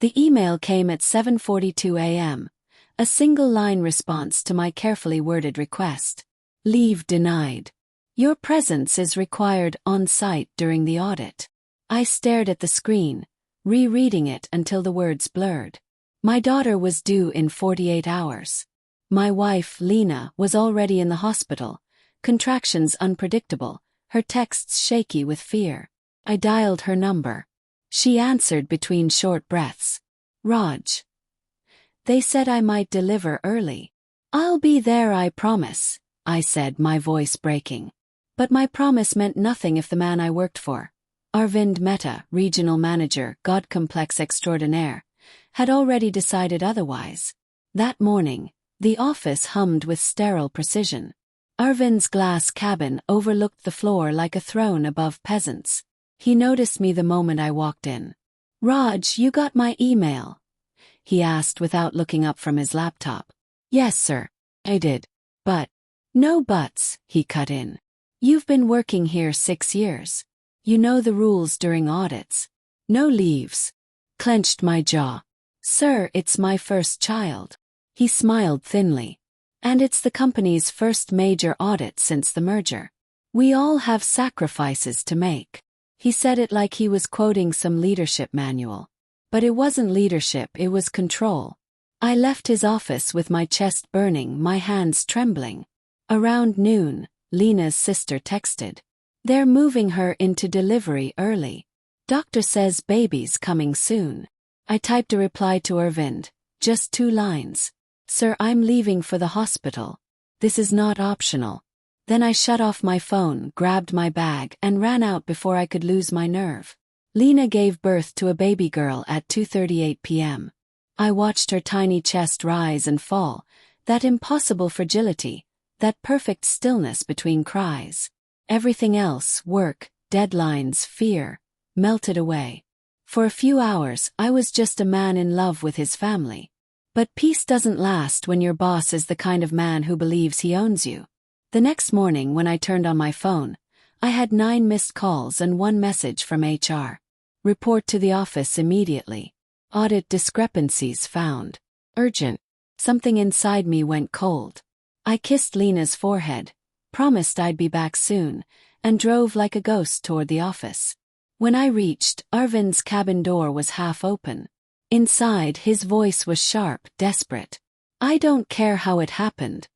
The email came at 7:42 a.m., a single-line response to my carefully worded request. Leave denied. Your presence is required on-site during the audit. I stared at the screen, rereading it until the words blurred. My daughter was due in 48 hours. My wife, Lena, was already in the hospital, contractions unpredictable, her texts shaky with fear. I dialed her number. She answered between short breaths. Raj. They said I might deliver early. I'll be there, I promise, I said, my voice breaking. But my promise meant nothing if the man I worked for, Arvind Mehta, regional manager, God complex extraordinaire, had already decided otherwise. That morning, the office hummed with sterile precision. Arvind's glass cabin overlooked the floor like a throne above peasants. He noticed me the moment I walked in. Raj, you got my email? He asked without looking up from his laptop. Yes, sir, I did. But, no buts, he cut in. You've been working here 6 years. You know the rules during audits. No leaves. Clenched my jaw. Sir, it's my first child. He smiled thinly. And it's the company's first major audit since the merger. We all have sacrifices to make. He said it like he was quoting some leadership manual. But it wasn't leadership, it was control. I left his office with my chest burning, my hands trembling. Around noon, Lena's sister texted. They're moving her into delivery early. Doctor says baby's coming soon. I typed a reply to Arvind, just 2 lines. Sir, I'm leaving for the hospital. This is not optional. Then I shut off my phone, grabbed my bag, and ran out before I could lose my nerve. Lena gave birth to a baby girl at 2:38 p.m. I watched her tiny chest rise and fall, that impossible fragility, that perfect stillness between cries. Everything else, work, deadlines, fear, melted away. For a few hours, I was just a man in love with his family. But peace doesn't last when your boss is the kind of man who believes he owns you. The next morning when I turned on my phone, I had 9 missed calls and 1 message from HR. Report to the office immediately. Audit discrepancies found. Urgent. Something inside me went cold. I kissed Lena's forehead, promised I'd be back soon, and drove like a ghost toward the office. When I reached, Arvind's cabin door was half open. Inside, his voice was sharp, desperate. I don't care how it happened.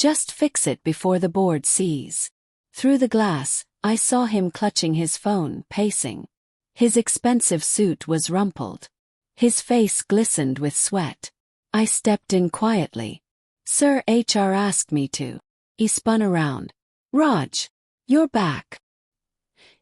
Just fix it before the board sees. Through the glass, I saw him clutching his phone, pacing. His expensive suit was rumpled. His face glistened with sweat. I stepped in quietly. Sir, HR asked me to. He spun around. Raj, you're back.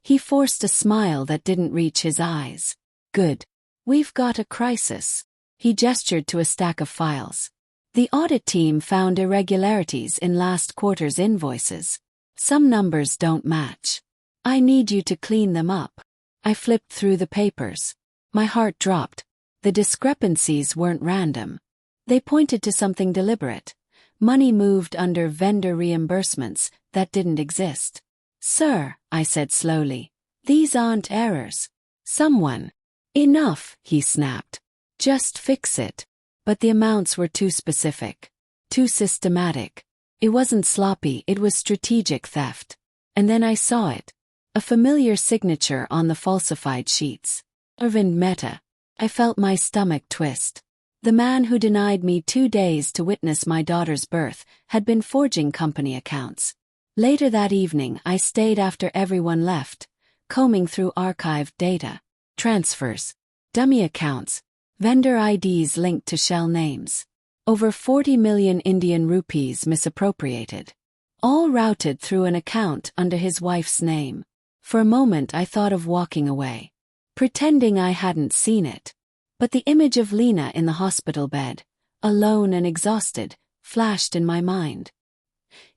He forced a smile that didn't reach his eyes. Good. We've got a crisis. He gestured to a stack of files. The audit team found irregularities in last quarter's invoices. Some numbers don't match. I need you to clean them up. I flipped through the papers. My heart dropped. The discrepancies weren't random. They pointed to something deliberate. Money moved under vendor reimbursements that didn't exist. Sir, I said slowly, these aren't errors. Someone. Enough, he snapped. Just fix it. But the amounts were too specific. Too systematic. It wasn't sloppy, it was strategic theft. And then I saw it. A familiar signature on the falsified sheets. Arvind Mehta. I felt my stomach twist. The man who denied me 2 days to witness my daughter's birth had been forging company accounts. Later that evening, I stayed after everyone left, combing through archived data. Transfers. Dummy accounts. Vendor IDs linked to shell names. Over 40 million Indian rupees misappropriated. All routed through an account under his wife's name. For a moment I thought of walking away, pretending I hadn't seen it. But the image of Lena in the hospital bed, alone and exhausted, flashed in my mind.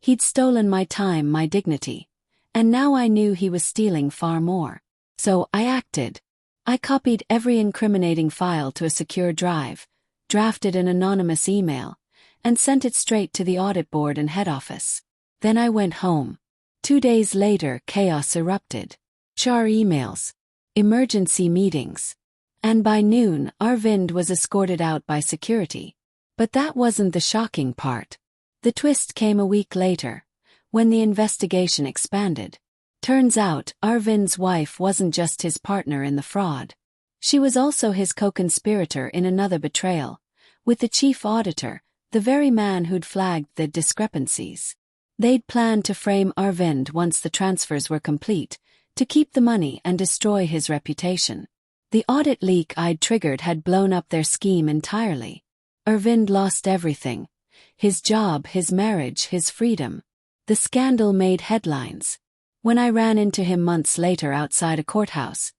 He'd stolen my time, my dignity. And now I knew he was stealing far more. So I acted. I copied every incriminating file to a secure drive, drafted an anonymous email, and sent it straight to the audit board and head office. Then I went home. 2 days later, chaos erupted. HR emails. Emergency meetings. And by noon, Arvind was escorted out by security. But that wasn't the shocking part. The twist came a week later, when the investigation expanded. Turns out, Arvind's wife wasn't just his partner in the fraud. She was also his co-conspirator in another betrayal, with the chief auditor, the very man who'd flagged the discrepancies. They'd planned to frame Arvind once the transfers were complete, to keep the money and destroy his reputation. The audit leak I'd triggered had blown up their scheme entirely. Arvind lost everything. His job, his marriage, his freedom. The scandal made headlines. When I ran into him months later outside a courthouse,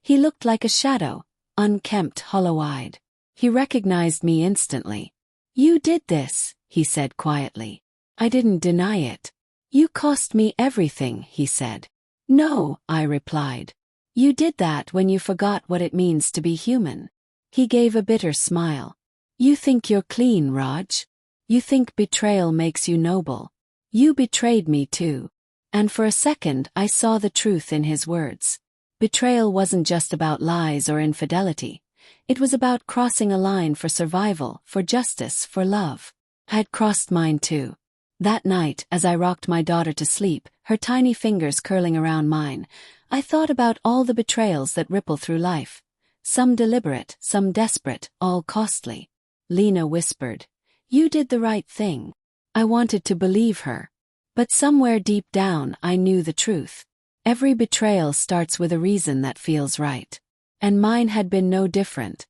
he looked like a shadow, unkempt, hollow-eyed. He recognized me instantly. "You did this," he said quietly. I didn't deny it. "You cost me everything," he said. "No," I replied. "You did that when you forgot what it means to be human." He gave a bitter smile. "You think you're clean, Raj? You think betrayal makes you noble. You betrayed me too." And for a second I saw the truth in his words. Betrayal wasn't just about lies or infidelity. It was about crossing a line for survival, for justice, for love. I'd crossed mine too. That night, as I rocked my daughter to sleep, her tiny fingers curling around mine, I thought about all the betrayals that ripple through life. Some deliberate, some desperate, all costly. Lena whispered, "You did the right thing." I wanted to believe her. But somewhere deep down I knew the truth. Every betrayal starts with a reason that feels right. And mine had been no different.